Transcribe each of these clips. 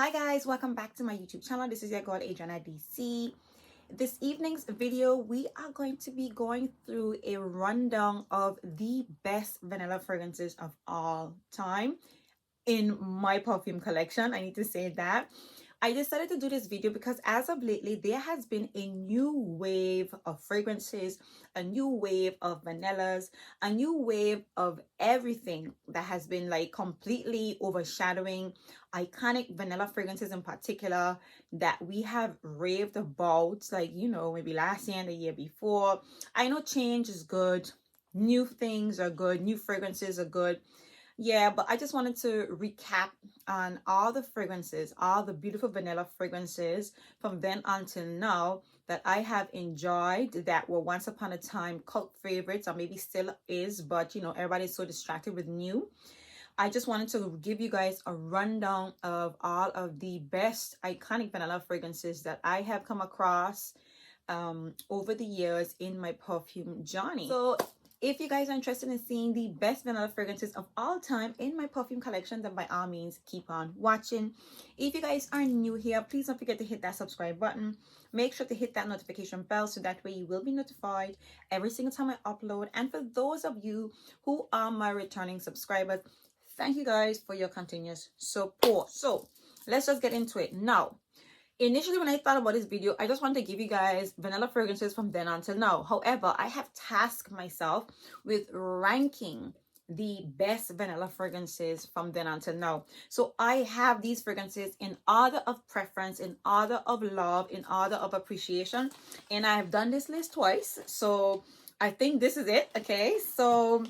Hi guys, welcome back to my YouTube channel. This is your girl Adriana DC. This evening's video, we are going to be going through a rundown of the best vanilla fragrances of all time in my perfume collection. I need to say that. I decided to do this video because as of lately, there has been a new wave of fragrances, a new wave of vanillas, a new wave of everything that has been like completely overshadowing iconic vanilla fragrances in particular that we have raved about, like, you know, maybe last year and the year before. I know change is good. New things are good. New fragrances are good. Yeah, but I just wanted to recap on all the fragrances, all the beautiful vanilla fragrances from then until now that I have enjoyed that were once upon a time cult favorites, or maybe still is, but you know, everybody's so distracted with new. I just wanted to give you guys a rundown of all of the best iconic vanilla fragrances that I have come across over the years in my perfume journey. So if you guys are interested in seeing the best vanilla fragrances of all time in my perfume collection, then by all means, keep on watching. If you guys are new here, please don't forget to hit that subscribe button. Make sure to hit that notification bell so that way you will be notified every single time I upload. And for those of you who are my returning subscribers, thank you guys for your continuous support. So let's just get into it now. Initially, when I thought about this video, I just wanted to give you guys vanilla fragrances from then until now. However, I have tasked myself with ranking the best vanilla fragrances from then until now. So I have these fragrances in order of preference, in order of love, in order of appreciation. And I have done this list twice. So I think this is it. Okay. So,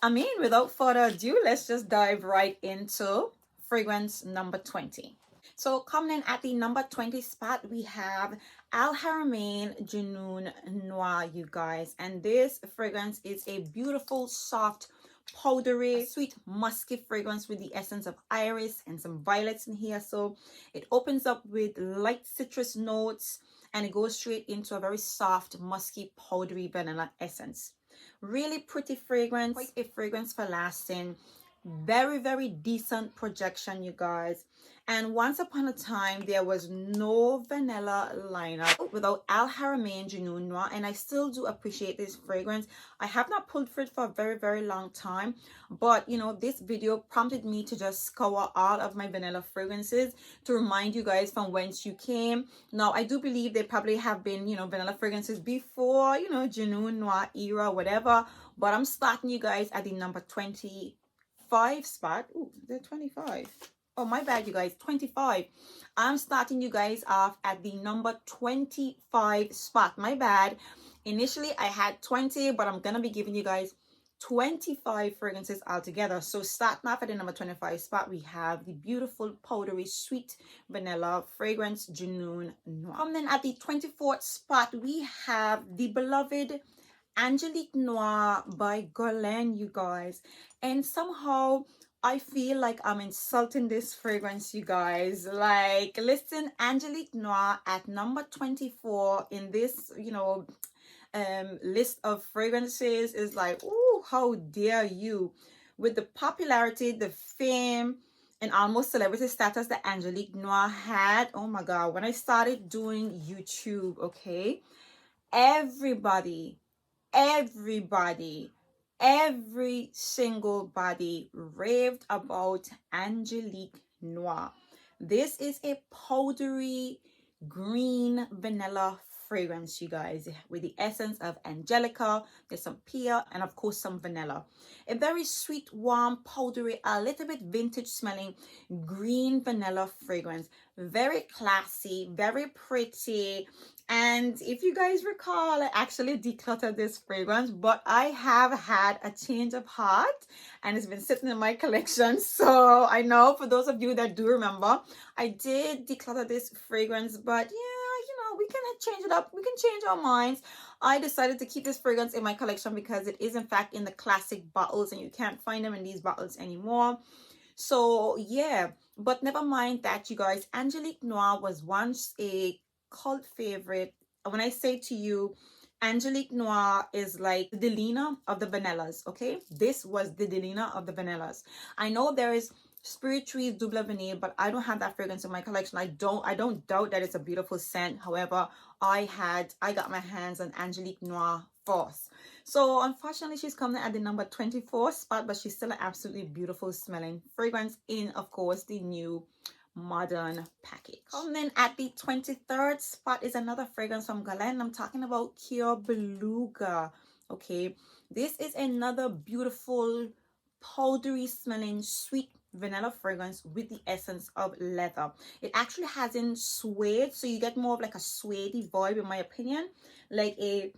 I mean, without further ado, let's just dive right into fragrance number 20. So coming in at the number 20 spot, we have Haramain Junoon Noir, you guys. And this fragrance is a beautiful, soft, powdery, sweet, musky fragrance with the essence of iris and some violets in here. So it opens up with light citrus notes and it goes straight into a very soft, musky, powdery vanilla essence. Really pretty fragrance, quite a fragrance for lasting. Very decent projection, you guys. And once upon a time, there was no vanilla lineup without Haramain Junoon Noir, and I still do appreciate this fragrance. I have not pulled for it for a very long time, but you know, this video prompted me to just scour all of my vanilla fragrances to remind you guys from whence you came. Now, I do believe there probably have been, you know, vanilla fragrances before, you know, Junoon Noir era, whatever, but I'm starting you guys at the number 25 spot. Ooh, they're 25. Oh, my bad, you guys. 25. I'm starting you guys off at the number 25 spot. My bad. Initially, I had 20, but I'm going to be giving you guys 25 fragrances altogether. So starting off at the number 25 spot, we have the beautiful, powdery, sweet vanilla fragrance Junoon Noir. Coming in at the 24th spot, we have the beloved Angelique Noir by Guerlain, you guys. And somehow I feel like I'm insulting this fragrance, you guys. Like, listen, Angelique Noir at number 24 in this, you know, list of fragrances is like, oh, how dare you? With the popularity, the fame, and almost celebrity status that Angelique Noir had. Oh my God, when I started doing YouTube, okay, every single body raved about Angelique Noir. This is a powdery green vanilla fragrance, you guys, with the essence of angelica. There's some pear and of course some vanilla. A very sweet, warm, powdery, a little bit vintage smelling green vanilla fragrance. Very classy, very pretty. And if you guys recall, I actually decluttered this fragrance, but I have had a change of heart and it's been sitting in my collection. So I know for those of you that do remember, I did declutter this fragrance, but yeah, you know, we can change it up. We can change our minds. I decided to keep this fragrance in my collection because it is in fact in the classic bottles and you can't find them in these bottles anymore. So yeah, but never mind that, you guys. Angelique Noir was once a cult favorite. When I say to you, Angelique Noir is like the Delina of the vanillas, okay? This was the Delina of the vanillas. I know there is Spirit Trees Double Vanille, but I don't have that fragrance in my collection. I don't doubt that it's a beautiful scent. However, I got my hands on Angelique Noir first. So unfortunately, she's coming at the number 24 spot, but she's still an absolutely beautiful smelling fragrance in, of course, the new modern package. Coming in at the 23rd spot is another fragrance from Guerlain. I'm talking about Cuir Beluga. Okay, this is another beautiful powdery smelling sweet vanilla fragrance with the essence of leather. It actually has in suede, so you get more of like a suede vibe, in my opinion, like a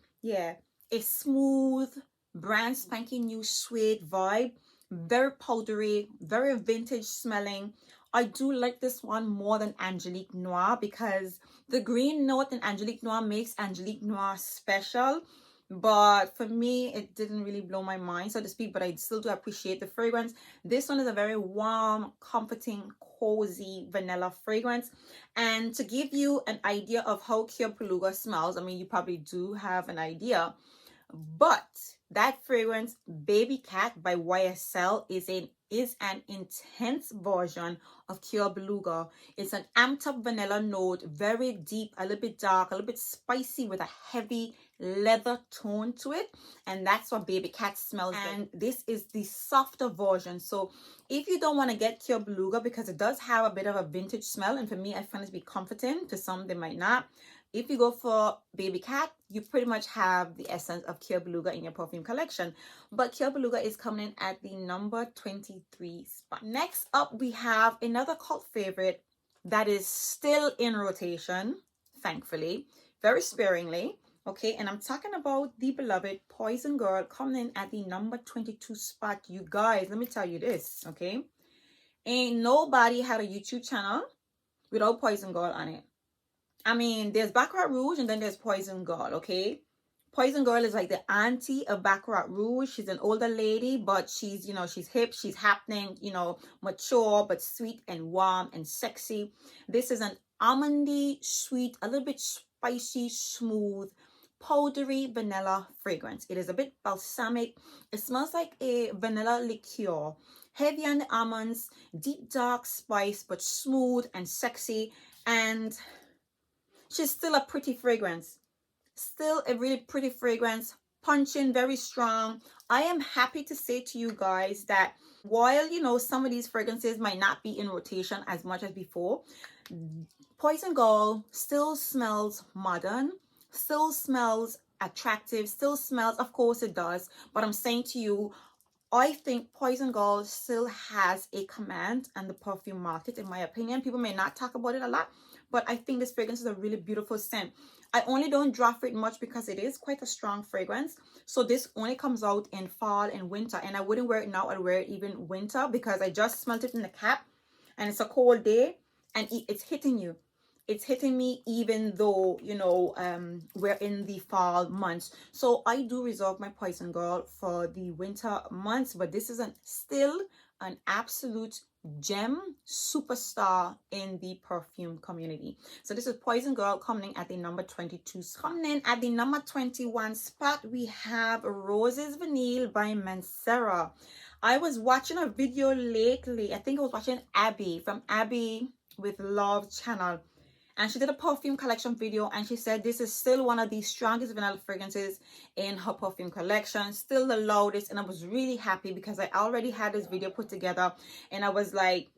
smooth brand spanking new suede vibe, very powdery, very vintage smelling. I do like this one more than Angelique Noir because the green note in Angelique Noir makes Angelique Noir special. But for me, it didn't really blow my mind, so to speak, but I still do appreciate the fragrance. This one is a very warm, comforting, cozy vanilla fragrance. And to give you an idea of how Cuir Beluga smells, I mean, you probably do have an idea, but that fragrance, Baby Cat by YSL, is an intense version of Cuir Beluga. It's an amped up vanilla note, very deep, a little bit dark, a little bit spicy with a heavy leather tone to it, and that's what Baby Cat smells like. And this is the softer version. So if you don't want to get Cuir Beluga, because it does have a bit of a vintage smell, and for me I find it to be comforting, to some they might not, if you go for Baby Cat, you pretty much have the essence of Cuir Beluga in your perfume collection. But Cuir Beluga is coming in at the number 23 spot. Next up, we have another cult favorite that is still in rotation, thankfully, very sparingly. Okay, and I'm talking about the beloved Poison Girl, coming in at the number 22 spot. You guys, let me tell you this, okay? Ain't nobody had a YouTube channel without Poison Girl on it. I mean, there's Baccarat Rouge and then there's Poison Girl, okay? Poison Girl is like the auntie of Baccarat Rouge. She's an older lady, but she's, she's hip, she's happening, mature, but sweet and warm and sexy. This is an almondy, sweet, a little bit spicy, smooth, powdery vanilla fragrance. It is a bit balsamic. It smells like a vanilla liqueur. Heavy on the almonds, deep dark spice, but smooth and sexy. And she's still a pretty fragrance. Still a really pretty fragrance. Punching, very strong. I am happy to say to you guys that while, some of these fragrances might not be in rotation as much as before, Poison Girl still smells modern, still smells attractive, still smells, of course it does, but I'm saying to you, I think Poison Girl still has a command on the perfume market, in my opinion. People may not talk about it a lot, but I think this fragrance is a really beautiful scent. I only don't draw for it much because it is quite a strong fragrance. So this only comes out in fall and winter, and I wouldn't wear it now. I'd wear it even winter because I just smelled it in the cap and it's a cold day and it's hitting you. It's hitting me even though, we're in the fall months. So I do reserve my Poison Girl for the winter months, but this is still an absolute gem superstar in the perfume community. So this is Poison Girl coming in at the number 22. Coming in at the number 21 spot, we have Roses Vanille by Mancera. I was watching a video lately. I think I was watching Abby from Abby with Love channel, and she did a perfume collection video, and she said this is still one of the strongest vanilla fragrances in her perfume collection, still the loudest. And I was really happy because I already had this video put together, and I was like,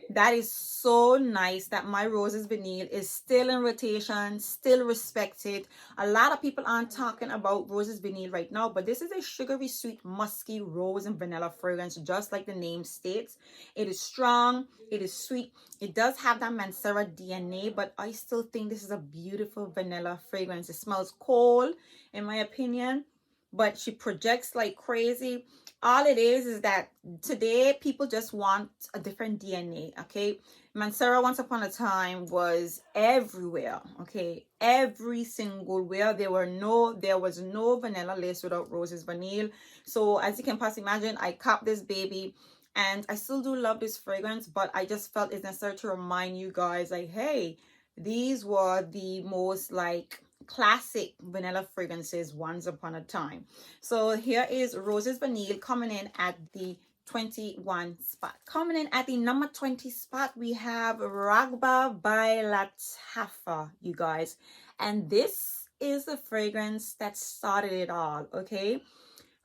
that is so nice that my Roses Vanille is still in rotation, still respected. A lot of people aren't talking about Roses Vanille right now, but this is a sugary, sweet, musky rose and vanilla fragrance, just like the name states. It is strong, it is sweet, it does have that Mancera DNA, but I still think this is a beautiful vanilla fragrance. It smells cold, in my opinion, but she projects like crazy. All it is that today people just want a different DNA, okay? Mancera once upon a time was everywhere, okay? Every single where. There was no vanilla lace without Roses Vanille. So as you can possibly imagine, I copped this baby, and I still do love this fragrance, but I just felt it's necessary to remind you guys, like, hey, these were the most classic vanilla fragrances once upon a time. So here is Roses Vanille coming in at the 21 spot. Coming in at the number 20 spot, we have Ragba by Latafa, you guys. And this is the fragrance that started it all, okay?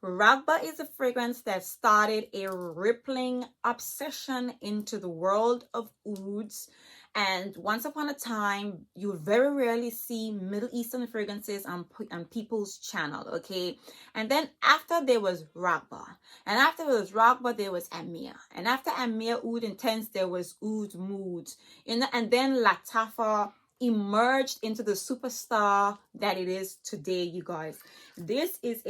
Ragba is a fragrance that started a rippling obsession into the world of ouds. And once upon a time, you very rarely see Middle Eastern fragrances on people's channel, okay? And then after there was Ragba. And after there was Ragba, there was Ameer. And after Ameer Oud Intense, there was Oud Mood. And then Latafa emerged into the superstar that it is today, you guys. This is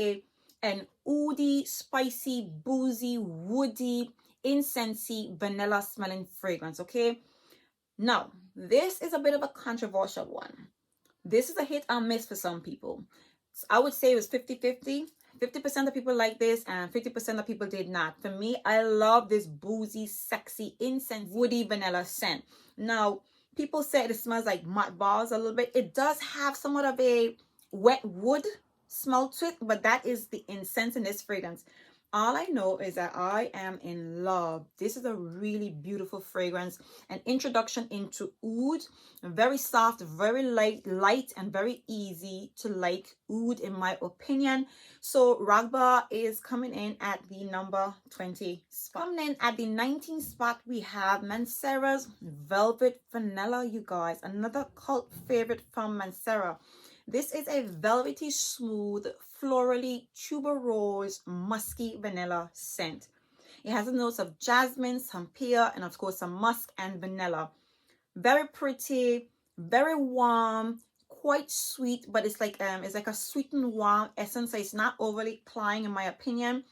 an oudi, spicy, boozy, woody, incensey, vanilla smelling fragrance, okay? Now, this is a bit of a controversial one. This is a hit or miss for some people. So I would say it was 50-50. 50% of people like this and 50% of people did not. For me, I love this boozy, sexy, incense, woody vanilla scent. Now, people say it smells like mud balls a little bit. It does have somewhat of a wet wood smell to it, but that is the incense in this fragrance. All I know is that I am in love. This is a really beautiful fragrance, an introduction into oud, very soft, very light and very easy to like oud in my opinion. So Ragba is coming in at the number 20 spot. Coming in at the 19th spot, we have Mancera's Velvet Vanilla, you guys, another cult favorite from Mancera. This is a velvety, smooth, florally, tuberose, musky vanilla scent. It has the notes of jasmine, some pear, and of course some musk and vanilla. Very pretty, very warm, quite sweet, but it's like a sweet and warm essence. So it's not overly cloying in my opinion.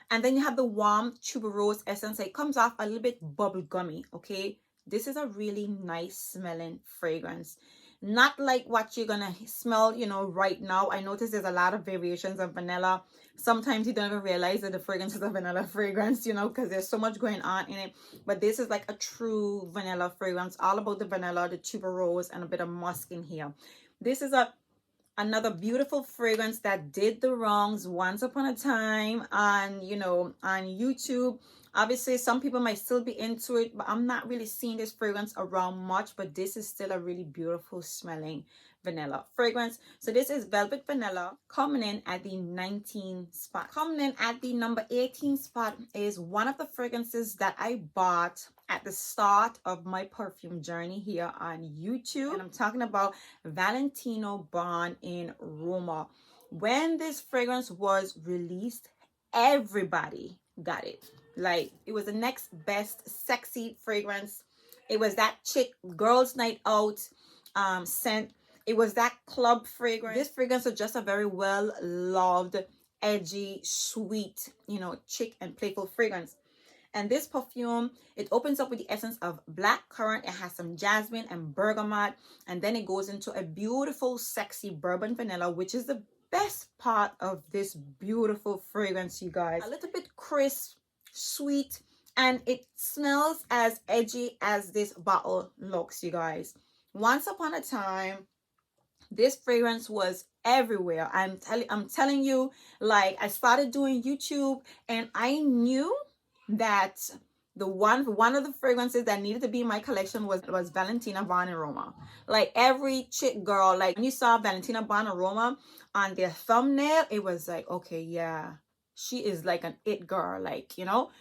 And then you have the warm tuberose essence. It comes off a little bit bubblegummy, okay? This is a really nice smelling fragrance. Not like what you're gonna smell, you know, right now. I notice there's a lot of variations of vanilla. Sometimes you don't even realize that the fragrance is a vanilla fragrance, you know, because there's so much going on in it. But this is like a true vanilla fragrance, all about the vanilla, the tuberose, and a bit of musk in here. This is another beautiful fragrance that did the wrongs once upon a time on, you know, on YouTube. Obviously, some people might still be into it, but I'm not really seeing this fragrance around much. But this is still a really beautiful smelling vanilla fragrance. So this is Velvet Vanilla, coming in at the 19th spot. Coming in at the number 18 spot is one of the fragrances that I bought at the start of my perfume journey here on YouTube. And I'm talking about Valentino Born in Roma. When this fragrance was released, everybody got it. Like, it was the next best sexy fragrance. It was that chick girls night out scent. It was that club fragrance. This fragrance is just a very well loved, edgy, sweet, you know, chic and playful fragrance. And this perfume, it opens up with the essence of black currant. It has some jasmine and bergamot, and then it goes into a beautiful sexy bourbon vanilla, which is the best part of this beautiful fragrance, you guys. A little bit crisp, sweet, and it smells as edgy as this bottle looks, you guys. Once upon a time, this fragrance was everywhere. I'm telling you, like, I started doing YouTube and I knew that one of the fragrances that needed to be in my collection was Valentino Born in Roma. Like, every chick girl, like, when you saw Valentino Born in Roma on their thumbnail, it was like, okay, yeah, she is like an it girl, like, you know,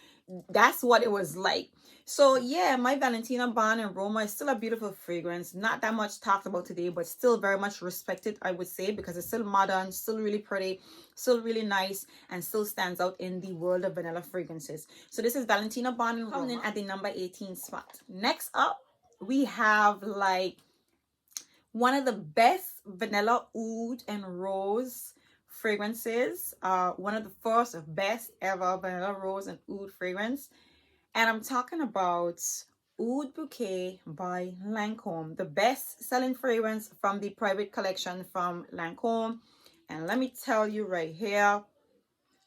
that's what it was like. So yeah, my Valentino Born in Roma is still a beautiful fragrance. Not that much talked about today, but still very much respected, I would say, because it's still modern, still really pretty, still really nice, and still stands out in the world of vanilla fragrances. So this is Valentino Born in Roma, coming in at the number 18 spot. Next up, we have like one of the best vanilla oud and rose fragrances. One of the first best ever vanilla rose and oud fragrance. And I'm talking about Oud Bouquet by Lancome, the best selling fragrance from the private collection from Lancome. And let me tell you right here,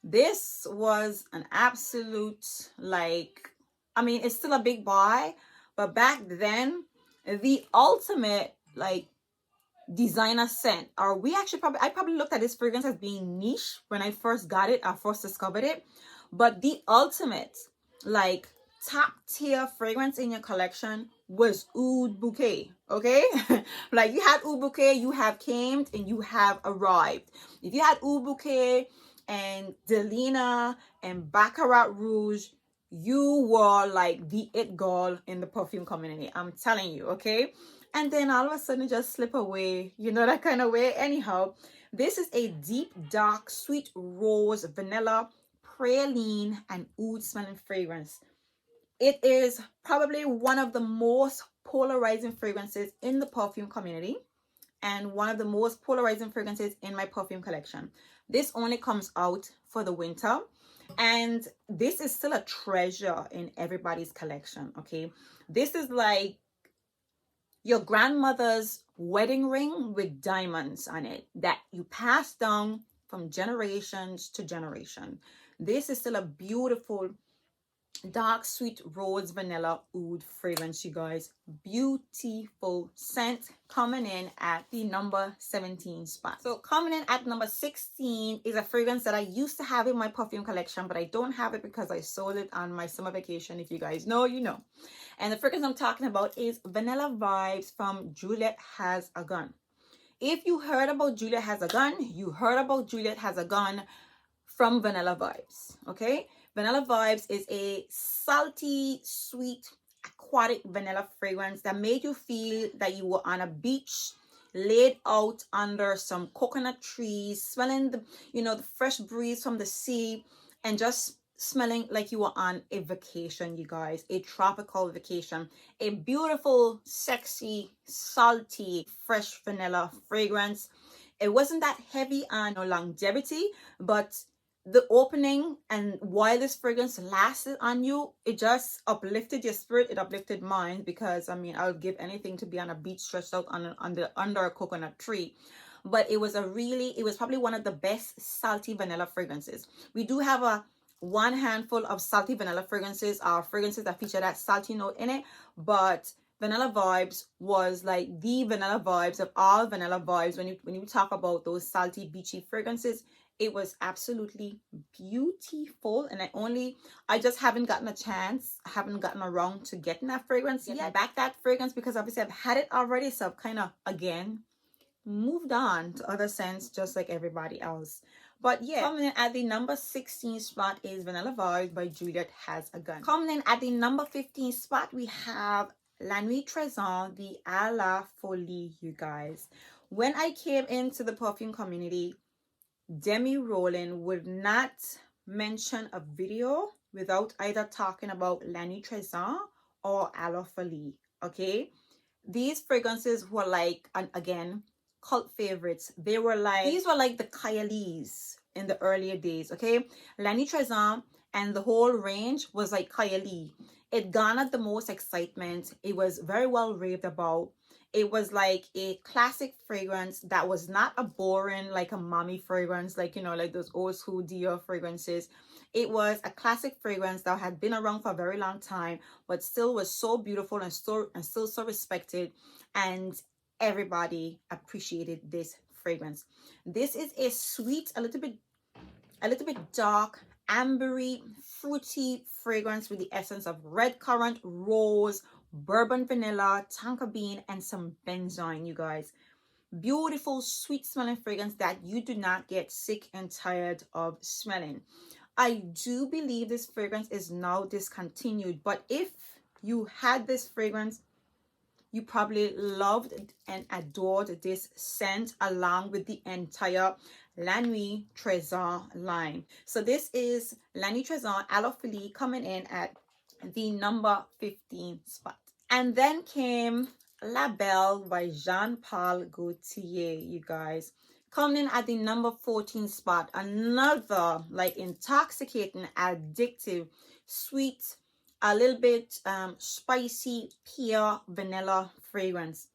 this was an absolute, like, I mean, it's still a big buy, but back then, the ultimate, like, designer scent. Or I probably looked at this fragrance as being niche when I first got it, I first discovered it, but the ultimate like top tier fragrance in your collection was Oud Bouquet, okay? Like you had Oud Bouquet, you have came and you have arrived. If you had Oud Bouquet and Delina and Baccarat Rouge, you were like the it girl in the perfume community. I'm telling you, okay? And then all of a sudden just slip away, you know, that kind of way. Anyhow, this is a deep, dark, sweet rose, vanilla, praline, and oud smelling fragrance. It is probably one of the most polarizing fragrances in the perfume community and one of the most polarizing fragrances in my perfume collection. This only comes out for the winter, and this is still a treasure in everybody's collection, okay? This is like your grandmother's wedding ring with diamonds on it that you pass down from generations to generation. This is still a beautiful dark sweet rose vanilla oud fragrance, you guys. Beautiful scent, coming in at the number 17 spot. So coming in at number 16 is a fragrance that I used to have in my perfume collection, but I don't have it because I sold it on my summer vacation. If you guys know, you know. And the fragrance I'm talking about is Vanilla Vibes from Juliet Has a Gun. If you heard about Juliet Has a Gun, you heard about Juliet Has a Gun from Vanilla Vibes, okay? Vanilla Vibes is a salty, sweet, aquatic vanilla fragrance that made you feel that you were on a beach, laid out under some coconut trees, smelling the, you know, the fresh breeze from the sea, and just smelling like you were on a vacation, you guys, a tropical vacation. A beautiful, sexy, salty, fresh vanilla fragrance. It wasn't that heavy on longevity, but the opening and while this fragrance lasted on you, it just uplifted your spirit. It uplifted mine, because I mean, I would give anything to be on a beach stretched out under a coconut tree. But it was probably one of the best salty vanilla fragrances. We do have one handful of salty vanilla fragrances, fragrances that feature that salty note in it, but Vanilla Vibes was like the Vanilla Vibes of all Vanilla Vibes. When you talk about those salty, beachy fragrances, it was absolutely beautiful. And I just haven't gotten a chance. I haven't gotten around to getting that fragrance yet. Back that fragrance, because obviously I've had it already. So I've kind of, again, moved on to other scents just like everybody else. But yeah, coming in at the number 16 spot is Vanilla Vibes by Juliet Has a Gun. Coming in at the number 15 spot, we have La Nuit Trésor, the A La Folie, you guys. When I came into the perfume community, Demi Roland would not mention a video without either talking about La Nuit Trésor or A La Folie, okay? These fragrances were like, and again, cult favorites. These were like the Kylies in the earlier days, okay? La Nuit Trésor and the whole range was like Kylie. It garnered the most excitement. It was very well raved about. It was like a classic fragrance that was not a boring, like a mommy fragrance, like, you know, like those old school Dior fragrances. It was a classic fragrance that had been around for a very long time, but still was so beautiful and still so respected, and everybody appreciated this fragrance. This is a sweet, a little bit dark, ambery, fruity fragrance with the essence of red currant, rose, bourbon vanilla, tonka bean, and some benzoin, you guys. Beautiful, sweet smelling fragrance that you do not get sick and tired of smelling. I do believe this fragrance is now discontinued, but if you had this fragrance, you probably loved and adored this scent along with the entire La Nuit Trésor line. So this is La Nuit Trésor A La Folie, coming in at the number 15 spot. And then came La Belle by Paul Gaultier, you guys, coming in at the number 14 spot. Another like intoxicating, addictive, sweet, a little bit spicy, pure vanilla fragrance.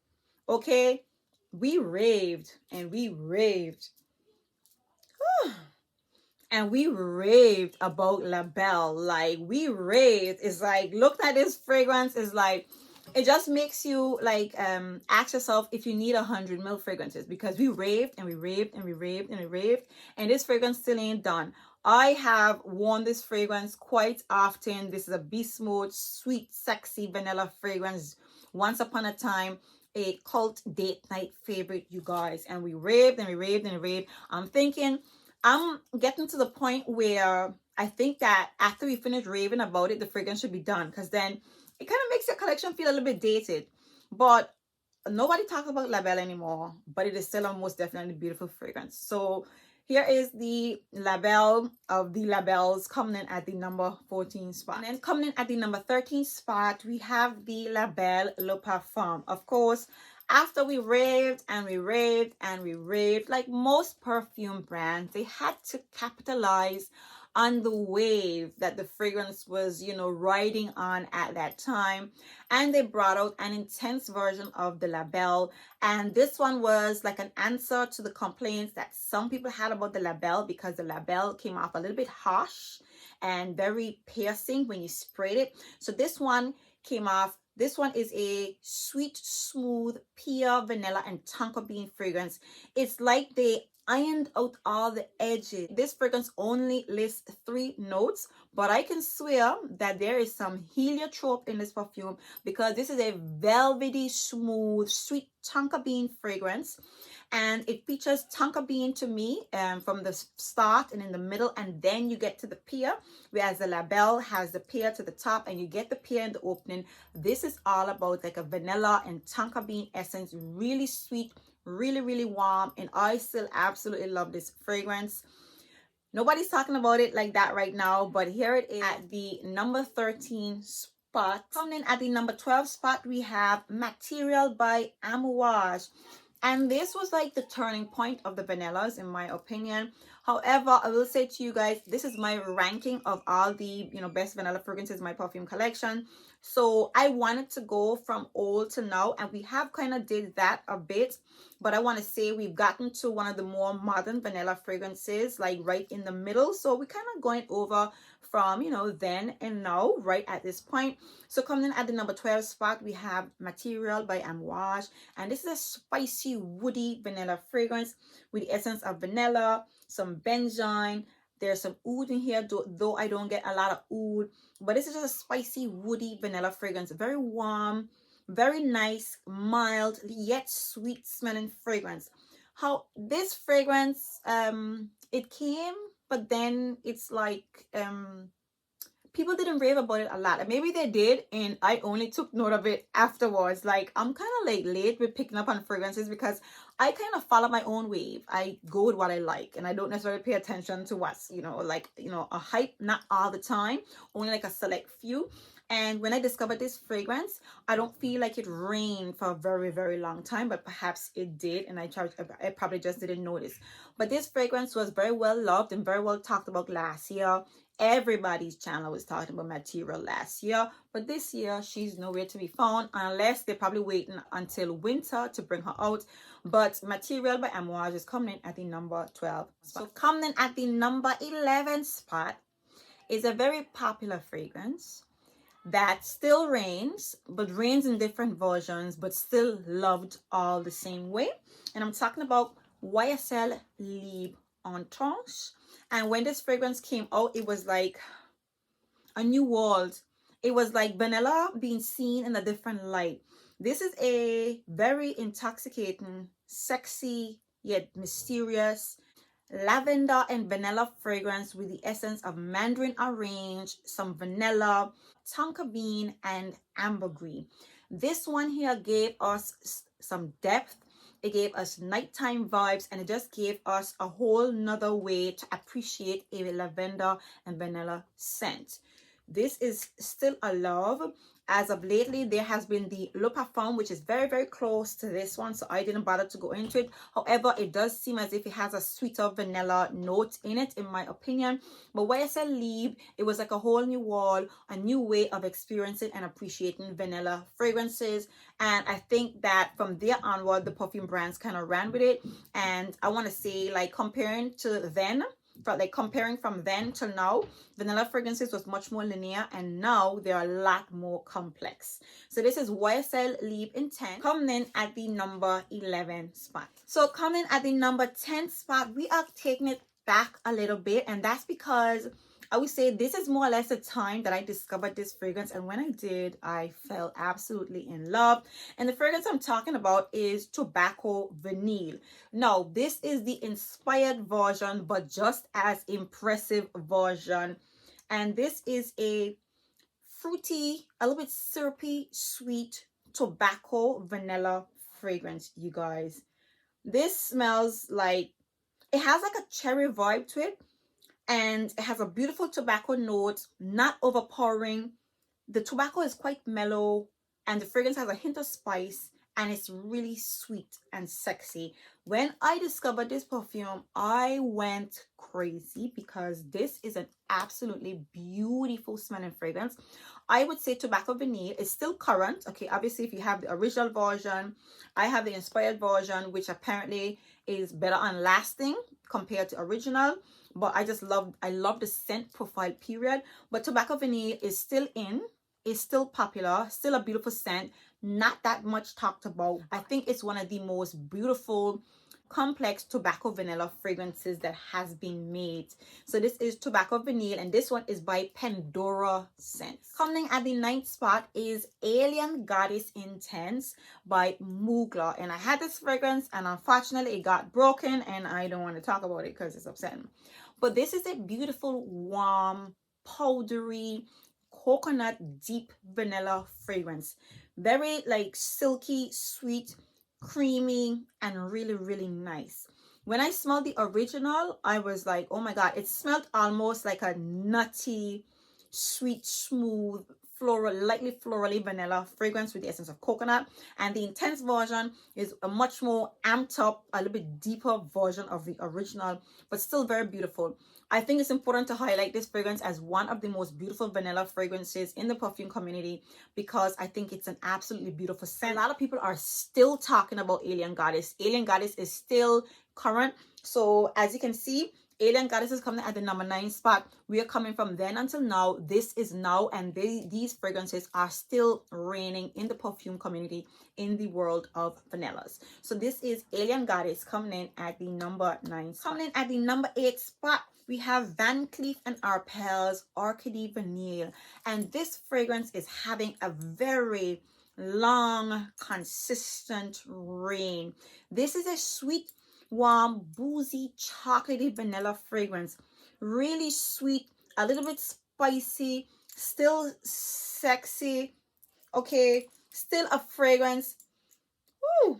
Okay, we raved and we raved. And we raved about La Belle. Like, we raved. It's like, look at this fragrance. Is like, it just makes you like ask yourself if you need 100 ml fragrances, because we raved and we raved and we raved and we raved, and this fragrance still ain't done. I have worn this fragrance quite often. This is a beast mode, sweet, sexy vanilla fragrance. Once upon a time, a cult date night favorite, you guys. And we raved and we raved and we raved. I'm thinking, I'm getting to the point where I think that after we finish raving about it, the fragrance should be done. Because then it kind of makes your collection feel a little bit dated. But nobody talks about La Belle anymore. But it is still a most definitely beautiful fragrance. So here is the label of the labels coming in at the number 14 spot. And then coming in at the number 13 spot, we have the Belle Le Parfum. Of course, after we raved and we raved and we raved, like most perfume brands, they had to capitalize on the wave that the fragrance was, you know, riding on at that time. And they brought out an intense version of the La Belle. And this one was like an answer to the complaints that some people had about the La Belle, because the La Belle came off a little bit harsh and very piercing when you sprayed it. So this one came off. This one is a sweet, smooth, pure vanilla and tonka bean fragrance. It's like they ironed out all the edges. This fragrance only lists 3 notes, but I can swear that there is some heliotrope in this perfume, because this is a velvety, smooth, sweet tonka bean fragrance. And it features tonka bean to me from the start and in the middle, and then you get to the pear, whereas the La Belle has the pear to the top and you get the pear in the opening. This is all about like a vanilla and tonka bean essence, really sweet, really warm, and I still absolutely love this fragrance. Nobody's talking about it like that right now, but here it is at the number 13 spot. Coming in at the number 12 spot, we have Material by Amouage. And this was like the turning point of the vanillas, in my opinion. However, I will say to you guys, this is my ranking of all the, you know, best vanilla fragrances in my perfume collection. So I wanted to go from old to now, and we have kind of did that a bit. But I want to say we've gotten to one of the more modern vanilla fragrances, like right in the middle. So we're kind of going over from, you know, then and now, right at this point. So coming in at the number 12 spot, we have Material by Amouage. And this is a spicy, woody vanilla fragrance with the essence of vanilla, some benzoin. There's some oud in here, though I don't get a lot of oud. But this is just a spicy, woody vanilla fragrance. Very warm, very nice, mild, yet sweet smelling fragrance. How this fragrance, it came, but then it's like, people didn't rave about it a lot. Maybe they did, and I only took note of it afterwards. Like, I'm kind of like late with picking up on fragrances because I kind of follow my own wave. I go with what I like, and I don't necessarily pay attention to what's, you know, like, you know, a hype, not all the time, only like a select few. And when I discovered this fragrance, I don't feel like it rained for a very long time, but perhaps it did, and I probably just didn't notice. But this fragrance was very well loved and very well talked about last year. Everybody's channel was talking about Material last year, but this year she's nowhere to be found, unless they're probably waiting until winter to bring her out. But Material by Amouage is coming in at the number 12 spot. So coming in at the number 11 spot is a very popular fragrance that still reigns, but reigns in different versions, but still loved all the same way. And I'm talking about YSL Libre Intense. And when this fragrance came out, it was like a new world. It was like vanilla being seen in a different light. This is a very intoxicating, sexy, yet mysterious lavender and vanilla fragrance with the essence of mandarin orange, some vanilla, tonka bean, and ambergris. This one here gave us some depth. It gave us nighttime vibes, and it just gave us a whole nother way to appreciate a lavender and vanilla scent. This is still a love. As of lately, there has been the Le Parfum, which is very close to this one, so I didn't bother to go into it. However, it does seem as if it has a sweeter vanilla note in it, in my opinion. But YSL Libre, it was like a whole new world, a new way of experiencing and appreciating vanilla fragrances. And I think that from there onward, the perfume brands kind of ran with it. And I want to say, like, comparing from then till now, vanilla fragrances was much more linear, and now they're a lot more complex. So this is YSL Libre Intense, coming in at the number 11 spot. So coming at the number 10 spot, we are taking it back a little bit, and that's because I would say this is more or less the time that I discovered this fragrance, and when I did, I fell absolutely in love. And the fragrance I'm talking about is Tobacco Vanille. Now, this is the inspired version, but just as impressive version. And this is a fruity, a little bit syrupy, sweet tobacco vanilla fragrance, you guys. This smells like, it has like a cherry vibe to it, and it has a beautiful tobacco note, not overpowering. The tobacco is quite mellow, and the fragrance has a hint of spice, and it's really sweet and sexy. When I discovered this perfume, I went crazy because this is an absolutely beautiful smelling fragrance. I would say Tobacco Vanille is still current. Okay, obviously if you have the original version, I have the inspired version, which apparently is better on lasting compared to original. But I love the scent profile, period. But Tobacco Vanille is still in, is still popular, still a beautiful scent, not that much talked about. I think it's one of the most beautiful complex tobacco vanilla fragrances that has been made. So this is Tobacco Vanille, and this one is by Pandora Scents. Coming at the 9th spot is Alien Goddess Intense by Mugler, and I had this fragrance and unfortunately it got broken, and I don't want to talk about it because it's upsetting. But this is a beautiful, warm, powdery, coconut deep vanilla fragrance. Very like silky, sweet, creamy, and really, really nice. When I smelled the original, I was like, oh my god, it smelled almost like a nutty, sweet, smooth, floral, lightly florally vanilla fragrance with the essence of coconut. And the intense version is a much more amped up, a little bit deeper version of the original, but still very beautiful. I think it's important to highlight this fragrance as one of the most beautiful vanilla fragrances in the perfume community because I think it's an absolutely beautiful scent. A lot of people are still talking about Alien Goddess. Alien Goddess is still current. So as you can see, Alien Goddess is coming at the number 9 spot. We are coming from then until now. This is now, and these fragrances are still reigning in the perfume community in the world of vanillas. So this is Alien Goddess coming in at the number 9 spot. Coming in at the number 8 spot, we have Van Cleef & Arpels Orchidee Vanille, and this fragrance is having a very long, consistent reign. This is a sweet, warm, boozy, chocolatey vanilla fragrance. Really sweet, a little bit spicy, still sexy. Okay, still a fragrance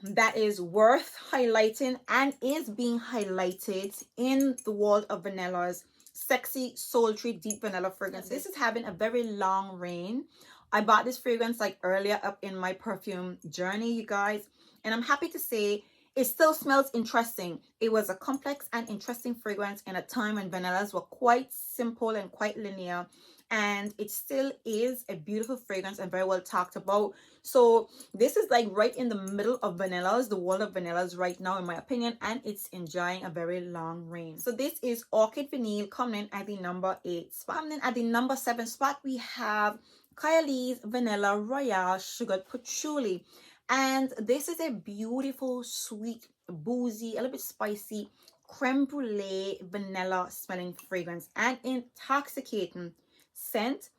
that is worth highlighting and is being highlighted in the world of vanillas. Sexy, sultry, deep vanilla fragrance. This is having a very long reign. I bought this fragrance like earlier up in my perfume journey, you guys, and I'm happy to say it still smells interesting. It was a complex and interesting fragrance in a time when vanillas were quite simple and quite linear, and it still is a beautiful fragrance and very well talked about. So this is like right in the middle of vanillas, the world of vanillas right now in my opinion, and it's enjoying a very long reign. So this is Orchid Vanille coming in at the number 8 spot. Coming in at the number 7 spot, we have Kylies Vanilla Royale Sugared Patchouli. And this is a beautiful, sweet, boozy, a little bit spicy, creme brulee vanilla smelling fragrance and intoxicating scent.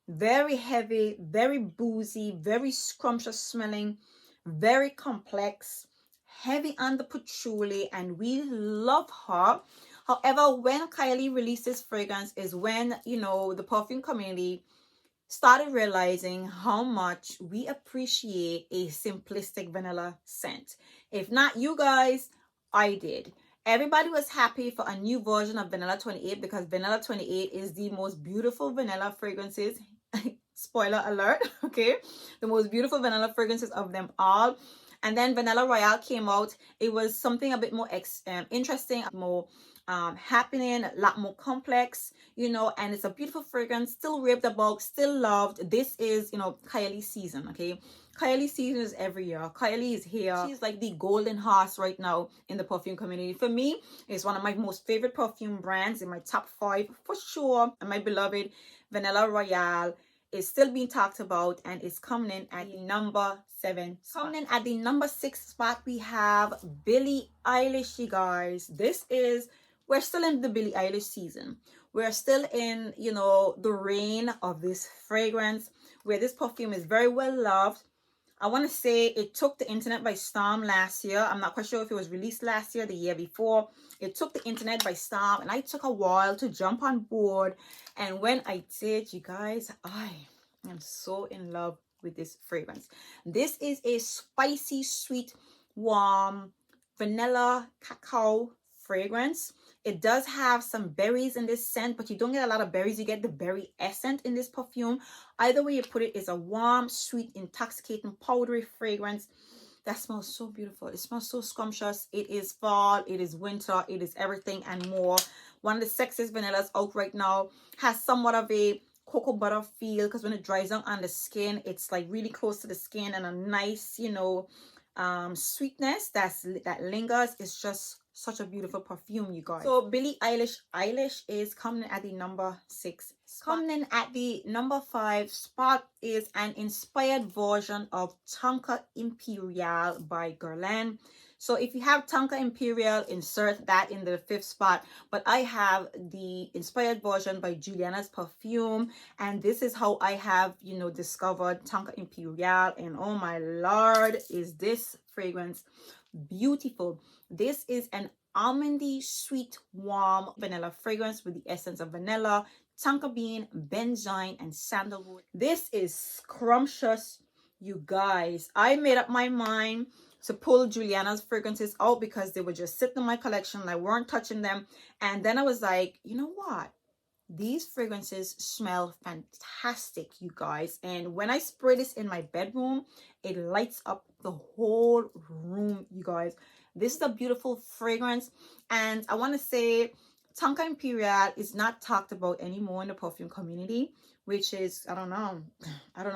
Very heavy, very boozy, very scrumptious smelling, very complex, heavy on the patchouli, and we love her. However, when Kylie released this fragrance is when, you know, the perfume community started realizing how much we appreciate a simplistic vanilla scent. If not you guys, I did. Everybody was happy for a new version of Vanilla 28 because Vanilla 28 is the most beautiful vanilla fragrances. Spoiler alert, okay? The most beautiful vanilla fragrances of them all. And then Vanilla Royale came out. It was something a bit more interesting, more happening, a lot more complex, you know, and it's a beautiful fragrance, still raved about, still loved. This is, you know, Kylie season, okay? Kylie season is every year. Kylie is here. She's like the golden horse right now in the perfume community. For me, it's one of my most favorite perfume brands, in my top 5 for sure. And my beloved Vanilla Royale is still being talked about and is coming in at the number 7 spot. Coming in at the number 6 spot, we have Billie Eilish, you guys. This is we're still in the Billie Eilish season. We're still in, you know, the reign of this fragrance where this perfume is very well loved. I want to say it took the internet by storm last year. I'm not quite sure if it was released last year, the year before. It took the internet by storm, and I took a while to jump on board. And when I did, you guys, I am so in love with this fragrance. This is a spicy, sweet, warm vanilla cacao fragrance. It does have some berries in this scent, but you don't get a lot of berries. You get the berry essence in this perfume. Either way you put it, is a warm, sweet, intoxicating, powdery fragrance that smells so beautiful. It smells so scrumptious. It is fall, it is winter, it is everything and more. One of the sexiest vanillas out right now. Has somewhat of a cocoa butter feel, because when it dries down on the skin, it's like really close to the skin, and a nice, you know, sweetness that lingers. It's just such a beautiful perfume, you guys. So Billie Eilish is coming in at the number 6 spot. Coming in at the number 5 spot is an inspired version of Tonka Imperial by Guerlain. So if you have Tonka Imperial, insert that in the 5th spot. But I have the inspired version by Juliana's Perfume. And this is how I have, you know, discovered Tonka Imperial. And oh my lord, is this fragrance beautiful. This is an almondy, sweet, warm vanilla fragrance with the essence of vanilla, tonka bean, benzoin, and sandalwood. This is scrumptious, you guys. I made up my mind to pull Juliana's fragrances out because they were just sitting in my collection and I weren't touching them. And then I was like, you know what? These fragrances smell fantastic, you guys. And when I spray this in my bedroom, it lights up the whole room, you guys. This is a beautiful fragrance. And I want to say Tonka Imperial is not talked about anymore in the perfume community, which is, I don't know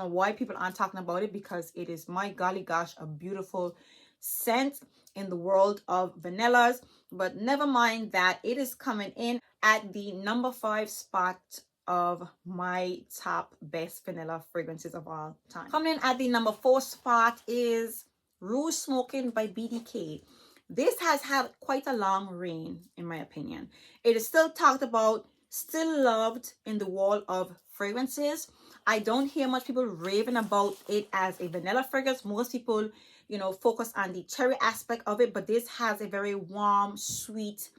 why people aren't talking about it, because it is, my golly gosh, a beautiful scent in the world of vanillas. But never mind that, it is coming in at the number 5 spot of my top best vanilla fragrances of all time. Coming in at the number 4 spot is Rouge Smoking by BDK. This has had quite a long reign, in my opinion. It is still talked about, still loved in the world of fragrances. I don't hear much people raving about it as a vanilla fragrance. Most people, you know, focus on the cherry aspect of it, but this has a very warm, sweet,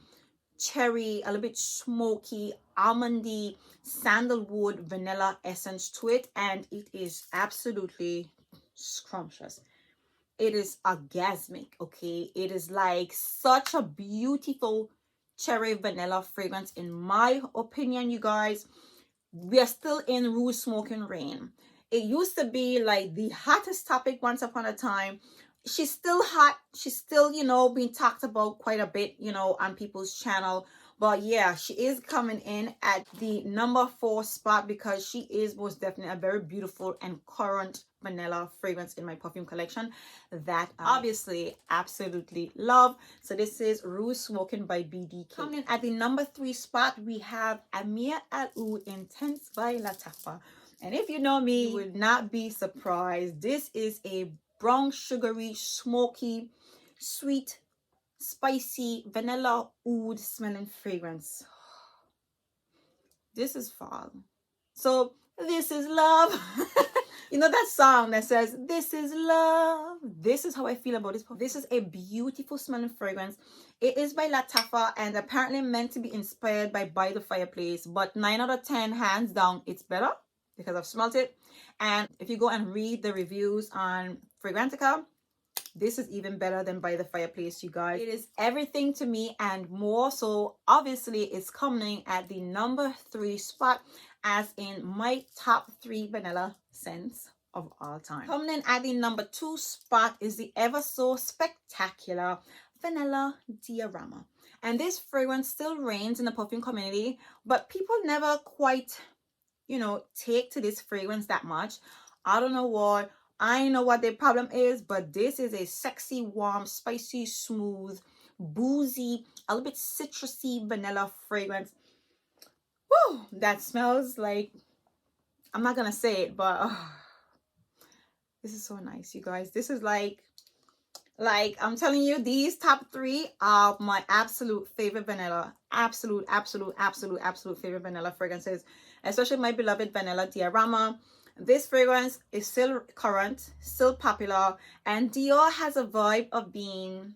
cherry, a little bit smoky, almondy, sandalwood, vanilla essence to it, and it is absolutely scrumptious. It is orgasmic, okay? It is like such a beautiful cherry vanilla fragrance, in my opinion, you guys. We are still in Rouge Smoking reign. It used to be like the hottest topic once upon a time. She's still hot. She's still, you know, being talked about quite a bit, you know, on people's channel. But yeah, she is coming in at the number 4 spot because she is most definitely a very beautiful and current vanilla fragrance in my perfume collection that I obviously absolutely love. So this is Rouge Smoking by BDK. Coming in at the number 3 spot, we have Ameer Al Oud Intense by Latafa. And if you know me, you will not be surprised. This is a brown, sugary, smoky, sweet, spicy, vanilla oud smelling fragrance. This is fall. So this is love. You know that song that says, this is love? This is how I feel about this. This is a beautiful smelling fragrance. It is by Latafa and apparently meant to be inspired by the Fireplace. But 9 out of 10, hands down, it's better because I've smelled it. And if you go and read the reviews on Fragrantica, this is even better than By the Fireplace, you guys. It is everything to me and more. So obviously it's coming at the number 3 spot as in my top 3 vanilla scents of all time. Coming in at the number 2 spot is the ever so spectacular Vanilla Diorama. And this fragrance still reigns in the perfume community, but people never quite, you know, take to this fragrance that much. I don't know why. I know what their problem is, but this is a sexy, warm, spicy, smooth, boozy, a little bit citrusy vanilla fragrance. Woo! That smells like, I'm not gonna say it, but this is so nice, you guys. This is like I'm telling you, these top 3 are my absolute favorite vanilla absolute favorite vanilla fragrances, especially my beloved Vanilla Diorama. This fragrance is still current, still popular, and Dior has a vibe of being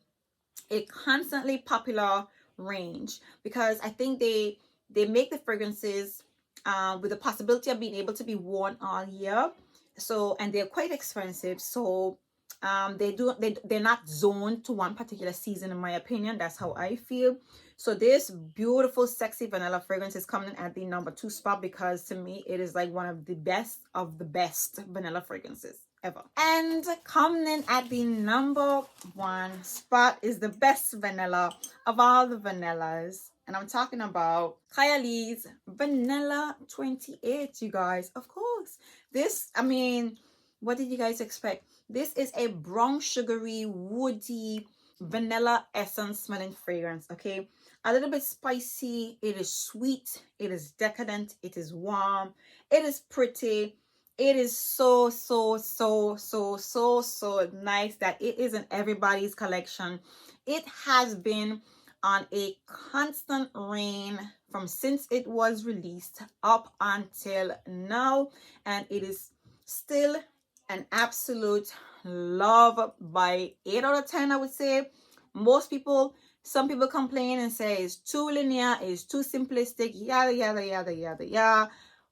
a constantly popular range, because I think they make the fragrances with the possibility of being able to be worn all year. So, and they're quite expensive, so they're not zoned to one particular season, in my opinion. That's how I feel. So this beautiful sexy vanilla fragrance is coming at the number 2 spot, because to me it is like one of the best vanilla fragrances ever. And coming in at the number 1 spot is the best vanilla of all the vanillas, and I'm talking about Kylies Vanilla 28, you guys. Of course, this, I mean, what did you guys expect? This is a brown sugary woody vanilla essence smelling fragrance. Okay, a little bit spicy, it is sweet, it is decadent, it is warm, it is pretty. It is so nice that it is in everybody's collection. It has been on a constant reign from since it was released up until now, and it is still an absolute love by 8 out of 10, I would say. Most people, some people complain and say it's too linear, it's too simplistic, yada.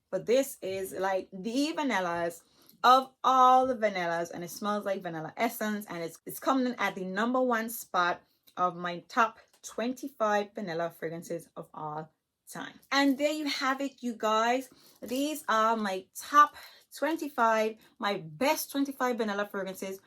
But this is like the vanillas of all the vanillas, and it smells like vanilla essence, and it's coming in at the number 1 spot of my top 25 vanilla fragrances of all time. And there you have it, you guys. These are my top 25, my best 25 vanilla fragrances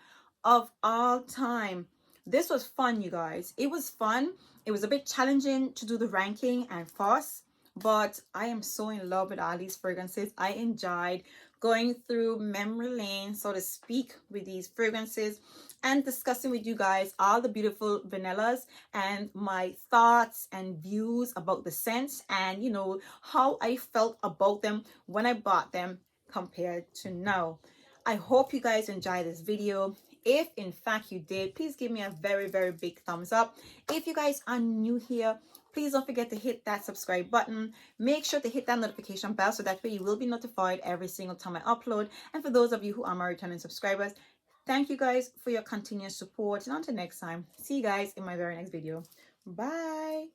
of all time. This was fun, you guys. It was fun. It was a bit challenging to do the ranking and fast, but I am so in love with all these fragrances. I enjoyed going through memory lane, so to speak, with these fragrances and discussing with you guys all the beautiful vanillas and my thoughts and views about the scents, and you know how I felt about them when I bought them compared to now. I hope you guys enjoyed this video. If in fact you did, please give me a very big thumbs up. If you guys are new here, please don't forget to hit that subscribe button. Make sure to hit that notification bell so that way you will be notified every single time I upload. And for those of you who are my returning subscribers, thank you guys for your continuous support. And until next time, see you guys in my very next video. Bye.